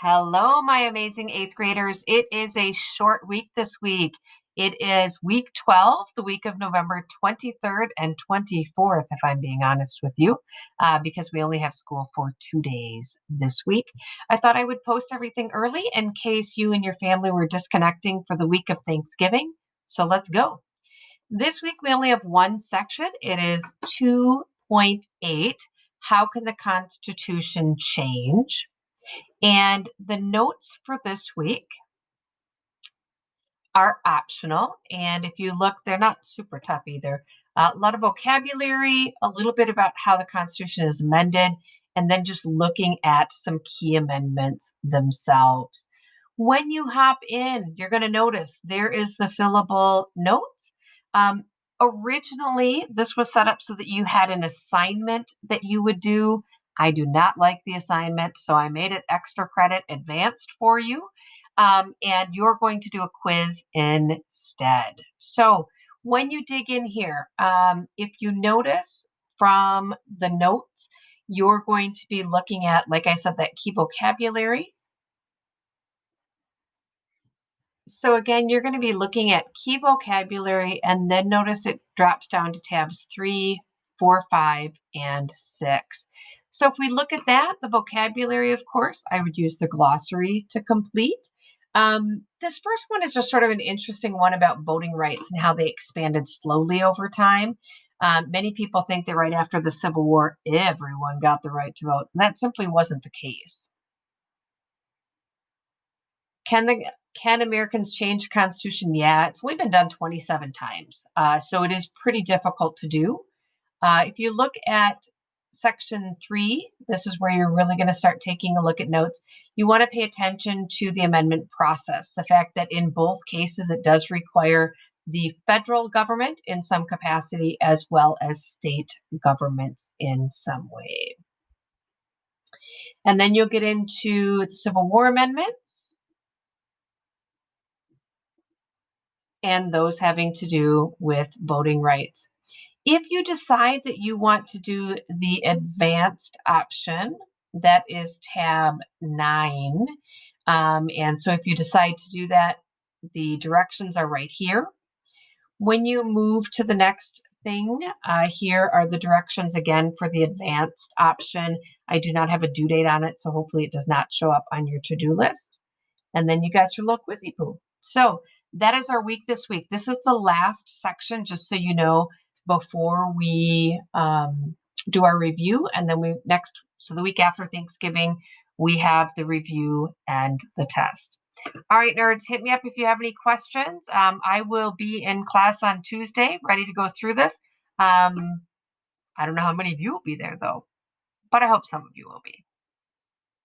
Hello, my amazing eighth graders. It is a short week this week. It is week 12, the week of November 23rd and 24th, if I'm being honest with you, because we only have school for 2 days this week. I thought I would post everything early in case you and your family were disconnecting for the week of Thanksgiving. So let's go. This week we only have one section. It is 2.8. How can the Constitution change? And the notes for this week are optional. And if you look, they're not super tough either. A lot of vocabulary, a little bit about how the Constitution is amended, and then just looking at some key amendments themselves. When you hop in, you're going to notice there is the fillable notes. Um, Originally, this was set up so that you had an assignment that you would do. I do not like the assignment, so I made it extra credit advanced for you. And you're going to do a quiz instead. So when you dig in here, if you notice from the notes, you're going to be looking at, like I said, that key vocabulary. So again, you're going to be looking at key vocabulary, and then notice it drops down to tabs 3, 4, 5, and 6. So if we look at that, the vocabulary, of course, I would use the glossary to complete. This first one is just sort of an interesting one about voting rights and how they expanded slowly over time. Many people think that right after the Civil War, everyone got the right to vote. And that simply wasn't the case. Can the can Americans change the Constitution? Yeah, it's only been done 27 times, so it is pretty difficult to do. If you look at section 3, this is where you're really going to start taking a look at notes. You want to pay attention to the amendment process, the fact that in both cases it does require the federal government in some capacity as well as state governments in some way. And then you'll get into the Civil War amendments, and those having to do with voting rights. If you decide that you want to do the advanced option, that is tab 9. And so if you decide to do that, the directions are right here. When you move to the next thing, here are the directions again for the advanced option. I do not have a due date on it, so hopefully it does not show up on your to-do list. And then you got your little quizzy poo. So that is our week this week. This is the last section, just so you know, before we do our review. And then so the week after Thanksgiving, we have the review and the test. All right, nerds, hit me up if you have any questions. I will be in class on Tuesday, ready to go through this. I don't know how many of you will be there, though, but I hope some of you will be.